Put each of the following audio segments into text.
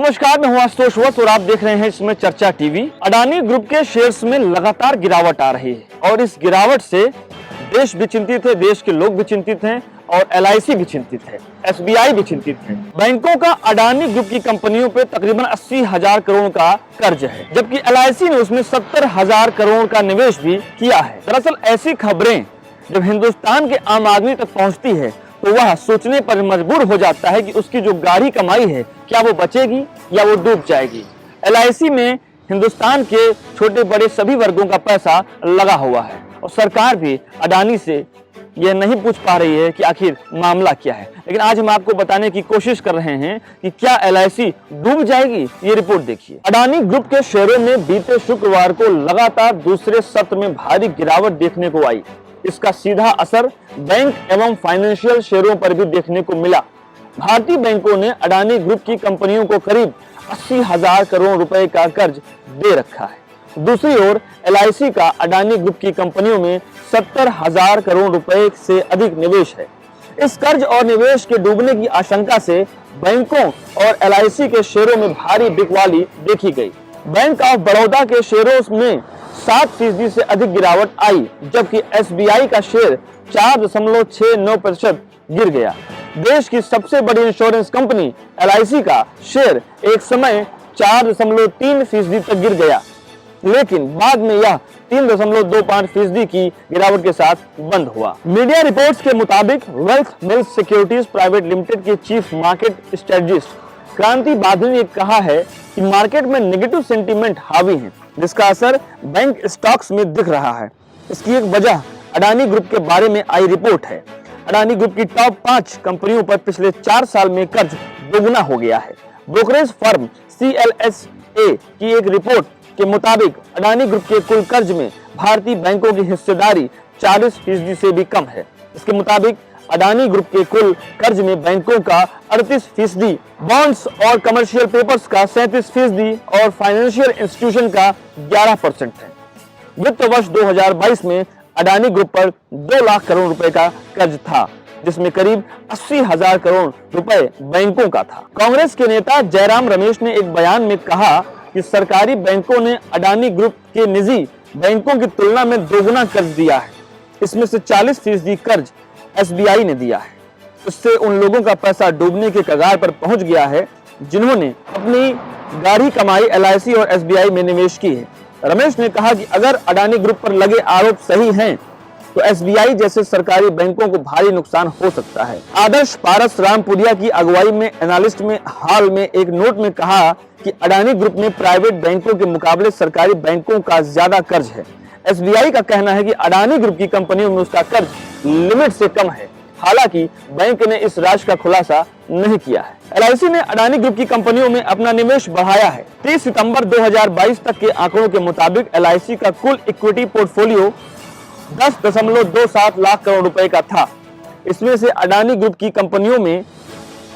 नमस्कार, मैं हूं आशुतोष वत्स और आप देख रहे हैं इसमें चर्चा टीवी। अडानी ग्रुप के शेयर्स में लगातार गिरावट आ रही है और इस गिरावट से देश भी चिंतित है, देश के लोग भी चिंतित हैं और एलआईसी भी चिंतित है, एसबीआई भी चिंतित है। बैंकों का अडानी ग्रुप की कंपनियों पे तकरीबन 80,000 करोड़ का कर्ज है, जबकि एलआईसी ने उसमें 70,000 करोड़ का निवेश भी किया है। दरअसल ऐसी खबरें जब हिंदुस्तान के आम आदमी तक पहुंचती है तो वह सोचने पर मजबूर हो जाता है कि उसकी जो गाढ़ी कमाई है क्या वो बचेगी या वो डूब जाएगी। एलआईसी में हिंदुस्तान के छोटे बड़े सभी वर्गों का पैसा लगा हुआ है और सरकार भी अडानी से यह नहीं पूछ पा रही है कि आखिर मामला क्या है। लेकिन आज हम आपको बताने की कोशिश कर रहे हैं कि क्या एलआईसी डूब जाएगी। ये रिपोर्ट देखिए। अडानी ग्रुप के शेयरों में बीते शुक्रवार को लगातार दूसरे सत्र में भारी गिरावट देखने को आई। इसका सीधा असर बैंक एवं फाइनेंशियल शेयरों पर भी देखने को मिला। भारतीय बैंकों ने अडानी ग्रुप की कंपनियों को करीब 80,000 करोड़ रुपए का कर्ज दे रखा है। दूसरी ओर एलआईसी का अडानी ग्रुप की कंपनियों में 70,000 करोड़ रुपए से अधिक निवेश है। इस कर्ज और निवेश के डूबने की आशंका से बैंकों और एलआईसी के शेयरों में भारी बिकवाली देखी गई। बैंक ऑफ बड़ौदा के शेयरों में 7% से अधिक गिरावट आई, जबकि एसबीआई का शेयर 4.69% गिर गया। देश की सबसे बड़ी इंश्योरेंस कंपनी एलआईसी का शेयर एक समय 4.3% तक गिर गया, लेकिन बाद में यह 3.25% की गिरावट के साथ बंद हुआ। मीडिया रिपोर्ट्स के मुताबिक wealth mills securities private limited के चीफ मार्केट स्ट्रेटजिस्ट क्रांति बादल ने कहा है कि मार्केट में नेगेटिव सेंटीमेंट हावी है, जिसका असर बैंक स्टॉक्स में दिख रहा है। इसकी एक वजह अडानी ग्रुप के बारे में आई रिपोर्ट है। अडानी ग्रुप की टॉप 5 कंपनियों पर पिछले 4 साल में कर्ज दोगुना हो गया है। ब्रोकरेज फर्म CLSA की एक रिपोर्ट के मुताबिक अडानी ग्रुप के कुल कर्ज में भारतीय बैंकों की हिस्सेदारी 40% से भी कम है। इसके मुताबिक अडानी ग्रुप के कुल कर्ज में बैंकों का 38%, बॉन्ड्स और कमर्शियल पेपर्स का 37% और फाइनेंशियल इंस्टीट्यूशन का 11% है। वित्त वर्ष 2022 में अडानी ग्रुप पर 2 लाख करोड़ रुपए का कर्ज था, जिसमें करीब 80,000 करोड़ रुपए बैंकों का था। कांग्रेस के नेता जयराम रमेश ने एक बयान में कहा कि सरकारी बैंकों ने अडानी ग्रुप के निजी बैंकों की तुलना में दोगुना कर्ज दिया है। इसमें से 40% कर्ज एसबीआई ने दिया है। इससे उन लोगों का पैसा डूबने के कगार पर पहुंच गया है जिन्होंने अपनी गाढ़ी कमाई एलआईसी और एसबीआई में निवेश की है। रमेश ने कहा कि अगर अडानी ग्रुप पर लगे आरोप सही हैं, तो एसबीआई जैसे सरकारी बैंकों को भारी नुकसान हो सकता है। आदर्श पारस रामपुरिया की अगुवाई में एनालिस्ट में हाल में एक नोट में कहा कि अडानी ग्रुप में प्राइवेट बैंकों के मुकाबले सरकारी बैंकों का ज्यादा कर्ज है। एसबीआई का कहना है कि अडानी ग्रुप की कंपनियों में उसका कर्ज लिमिट से कम है। हालांकि बैंक ने इस राशि का खुलासा नहीं किया है। एलआईसी ने अडानी ग्रुप की कंपनियों में अपना निवेश बढ़ाया है। 30 सितंबर 2022 तक के आंकड़ों के मुताबिक एलआईसी का कुल इक्विटी पोर्टफोलियो 10.27 लाख करोड़ रुपए का था। इसमें से अडानी ग्रुप की कंपनियों में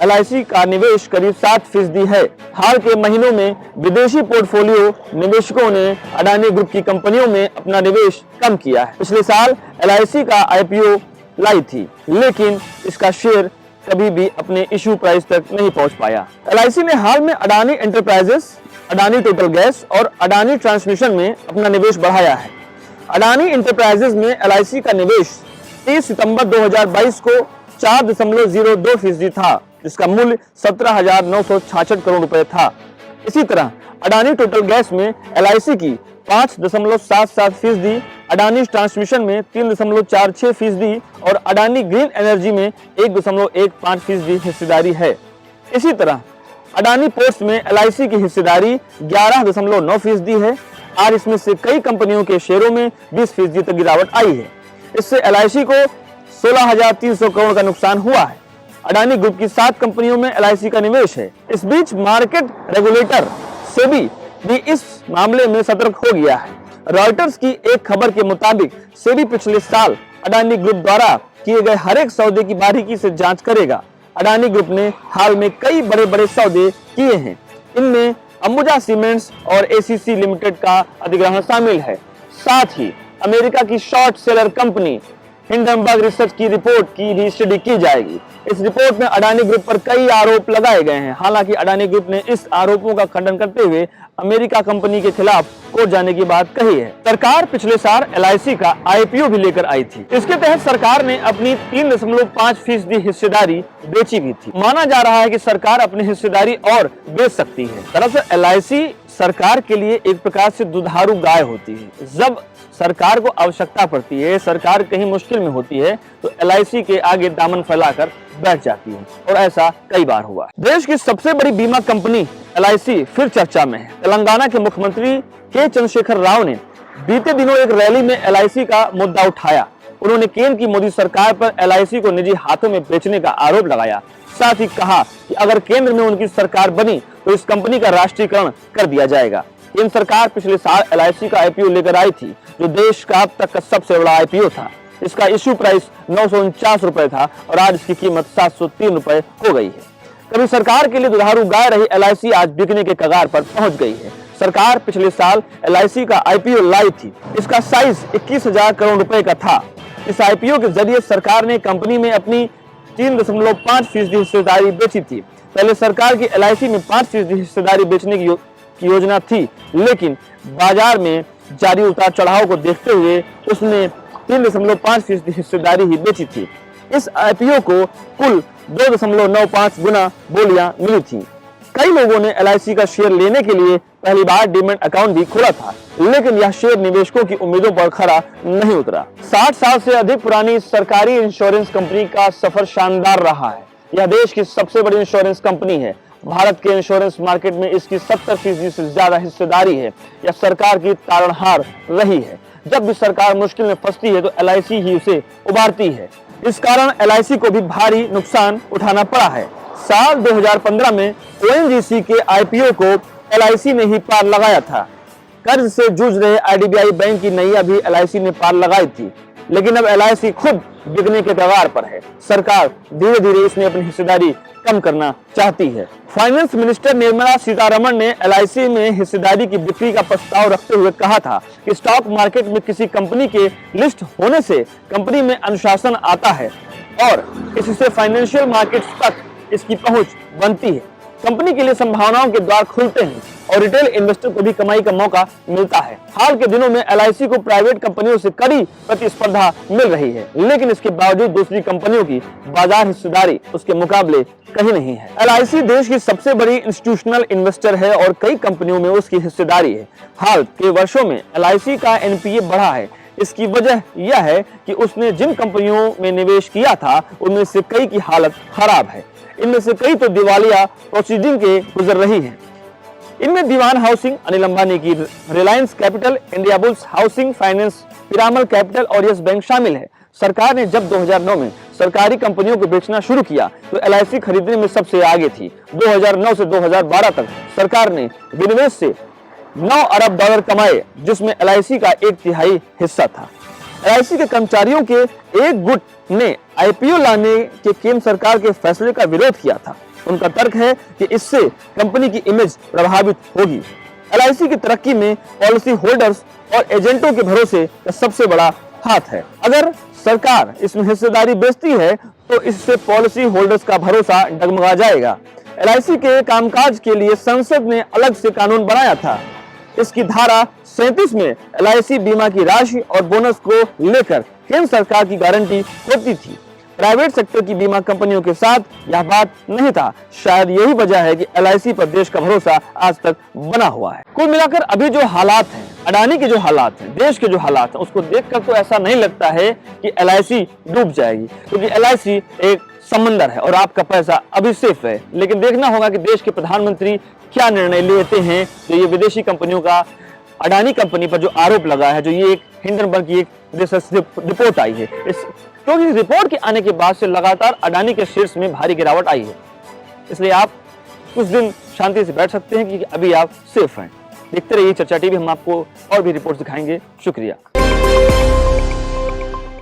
एलआईसी का निवेश करीब 7% है। हाल के महीनों में विदेशी पोर्टफोलियो निवेशकों ने अडानी ग्रुप की कंपनियों में अपना निवेश कम किया है। पिछले साल एलआईसी का आईपीओ लाई थी, लेकिन इसका शेयर कभी भी अपने इश्यू प्राइस तक नहीं पहुंच पाया। एलआईसी ने हाल में Adani enterprises, Adani total gas और अडानी ट्रांसमिशन में अपना निवेश बढ़ाया है। अडानी एंटरप्राइजेस में एलआईसी का निवेश 30 सितंबर 2022 को 4.02% था, जिसका मूल्य 17,966 करोड़ रुपए था। इसी तरह अडानी टोटल गैस में एलआईसी की 5.77%, अडानी ट्रांसमिशन में 3.46% और अडानी ग्रीन एनर्जी में 1.15% हिस्सेदारी है। इसी तरह अडानी पोर्ट्स में एलआईसी की हिस्सेदारी 11.9% है और इसमें से कई कंपनियों के शेयरों में 20% तक गिरावट आई है। इससे एलआईसी को 16,300 करोड़ का नुकसान हुआ है। अडानी ग्रुप की 7 कंपनियों में एलआईसी का निवेश है। इस बीच मार्केट रेगुलेटर सेबी भी इस मामले में सतर्क हो गया है। रॉयटर्स की एक खबर के मुताबिक सेबी पिछले साल अडानी ग्रुप द्वारा किए गए हर एक सौदे की बारीकी से जांच करेगा। अडानी ग्रुप ने हाल में कई बड़े बड़े सौदे किए हैं। इनमें अंबुजा सीमेंट्स और एसीसी लिमिटेड का अधिग्रहण शामिल है। साथ ही अमेरिका की short seller company Hindenburg research की रिपोर्ट की भी स्टडी की जाएगी। इस रिपोर्ट में अडानी ग्रुप पर कई आरोप लगाए गए हैं। हालांकि अडानी ग्रुप ने इस आरोपों का खंडन करते हुए अमेरिका कंपनी के खिलाफ कोर्ट जाने की बात कही है। सरकार पिछले साल LIC का IPO भी लेकर आई थी। इसके तहत सरकार ने अपनी 3.5% हिस्सेदारी बेची भी थी। माना जा रहा है कि सरकार अपनी हिस्सेदारी और बेच सकती है। दरअसल LIC सरकार के लिए एक प्रकार से दुधारू गाय होती है। जब सरकार को आवश्यकता पड़ती है, सरकार कहीं मुश्किल में होती है, तो LIC के आगे दामन फैलाकर बैठ जाती है और ऐसा कई बार हुआ है। देश की सबसे बड़ी बीमा कंपनी LIC फिर चर्चा में है। तेलंगाना के मुख्यमंत्री के चंद्रशेखर राव ने बीते दिनों एक रैली में LIC का मुद्दा उठाया। उन्होंने केंद्र की मोदी सरकार पर LIC को निजी हाथों में बेचने का आरोप लगाया। साथ ही कहा कि अगर केंद्र में उनकी सरकार बनी तो इस कंपनी का राष्ट्रीयकरण कर दिया जाएगा। केंद्र सरकार पिछले साल LIC का IPO लेकर आई थी, जो देश का अब तक का सबसे बड़ा IPO था। इसका इश्यू प्राइस 949 रुपए था और आज इसकी कीमत 703 रुपए हो गई है। कभी सरकार के लिए दुधारू गाय रही LIC आज बिकने के कगार पर पहुंच गई है। सरकार पिछले साल LIC का IPO लाई थी। इसका साइज 21,000 करोड़ रुपए का था। इस IPO के जरिए सरकार ने कंपनी में अपनी 3.5% हिस्सेदारी बेची थी। पहले सरकार की LIC में 5% हिस्सेदारी बेचने की योजना थी, लेकिन बाजार में जारी उतार चढ़ाव को देखते हुए उसने 3.5% हिस्सेदारी ही बेची थी। इस IPO को कुल 2.95 गुना बोलियां मिली थी। कई लोगों ने LIC का शेयर लेने के लिए पहली बार डीमैट अकाउंट भी खोला था, लेकिन यह शेयर निवेशकों की उम्मीदों पर खरा नहीं उतरा। 60 साल से अधिक पुरानी सरकारी इंश्योरेंस कंपनी का सफर शानदार रहा है। यह देश की सबसे बड़ी इंश्योरेंस कंपनी है। भारत के इंश्योरेंस मार्केट में इसकी 70% से ज्यादा हिस्सेदारी है। यह सरकार की तारणहार रही है। जब भी सरकार मुश्किल में फंसती है तो LIC ही उसे उबारती है। इस कारण LIC को भी भारी नुकसान उठाना पड़ा है। साल 2015 में ONGC के IPO को LIC ने ही पार लगाया था। कर्ज से जूझ रहे IDBI बैंक की नैया भी LIC ने पार लगाई थी, लेकिन अब LIC खुद बिकने के कगार पर है। सरकार धीरे धीरे इसमें अपनी हिस्सेदारी कम करना चाहती है। फाइनेंस मिनिस्टर निर्मला सीतारमण ने LIC में हिस्सेदारी की बिक्री का प्रस्ताव रखते हुए कहा था कि स्टॉक मार्केट में किसी कंपनी के लिस्ट होने से कंपनी में अनुशासन आता है और इससे फाइनेंशियल मार्केट्स तक इसकी पहुंच बनती है। कंपनी के लिए संभावनाओं के द्वार खुलते हैं और रिटेल इन्वेस्टर को भी कमाई का मौका मिलता है। हाल के दिनों में LIC को प्राइवेट कंपनियों से कड़ी प्रतिस्पर्धा मिल रही है, लेकिन इसके बावजूद दूसरी कंपनियों की बाजार हिस्सेदारी उसके मुकाबले कहीं नहीं है। LIC देश की सबसे बड़ी इंस्टीट्यूशनल इन्वेस्टर है और कई कंपनियों में उसकी हिस्सेदारी है। हाल के वर्षों में LIC का NPA बढ़ा है। इसकी वजह यह है कि उसने जिन कंपनियों में निवेश किया था उनमें से कई की हालत खराब है। इनमें से कई तो दिवालिया प्रोसीडिंग के गुजर रही है। इनमें दीवान हाउसिंग, अनिल अंबानी की Reliance capital, India bulls housing finance, Piramal capital और यस बैंक शामिल है। सरकार ने जब 2009 में सरकारी कंपनियों को बेचना शुरू किया तो LIC खरीदने में सबसे आगे थी। 2009 से 2012 तक सरकार ने विनिवेश से $9 अरब कमाए, जिसमें LIC का 1/3 हिस्सा था। LIC के कर्मचारियों के एक गुट ने IPO लाने के केंद्र सरकार के फैसले का विरोध किया था। उनका तर्क है कि इससे कंपनी की इमेज प्रभावित होगी। LIC की तरक्की में पॉलिसी होल्डर्स और एजेंटों के भरोसे का सबसे बड़ा हाथ है। अगर सरकार इसमें हिस्सेदारी बेचती है तो इससे पॉलिसी होल्डर्स का भरोसा डगमगा जाएगा। LIC के कामकाज के लिए संसद ने अलग से कानून बनाया था। इसकी धारा 37 में LIC बीमा की राशि और बोनस को लेकर केंद्र सरकार की गारंटी होती थी। प्राइवेट सेक्टर की बीमा कंपनियों के साथ यह बात नहीं था। शायद यही वजह है कि LIC पर देश का भरोसा आज तक बना हुआ है। कुल मिलाकर अभी जो हालात हैं, अडानी के जो हालात हैं, देश के जो हालात हैं, उसको देखकर तो ऐसा नहीं लगता है कि LIC डूब जाएगी, क्योंकि LIC एक समंदर है और आपका पैसा अभी सेफ है। लेकिन देखना होगा कि देश के प्रधानमंत्री क्या निर्णय लेते हैं। तो ये विदेशी कंपनियों का अडानी कंपनी पर जो आरोप लगा है, जो ये एक हिंडनबर्ग की एक रिसर्च रिपोर्ट आई है, क्योंकि इस रिपोर्ट के आने के बाद से लगातार अडानी के शेयर्स में भारी गिरावट आई है। इसलिए आप कुछ दिन शांति से बैठ सकते हैं कि अभी आप सेफ हैं। देखते रहिए चर्चा टीवी, हम आपको और भी रिपोर्ट दिखाएंगे। शुक्रिया।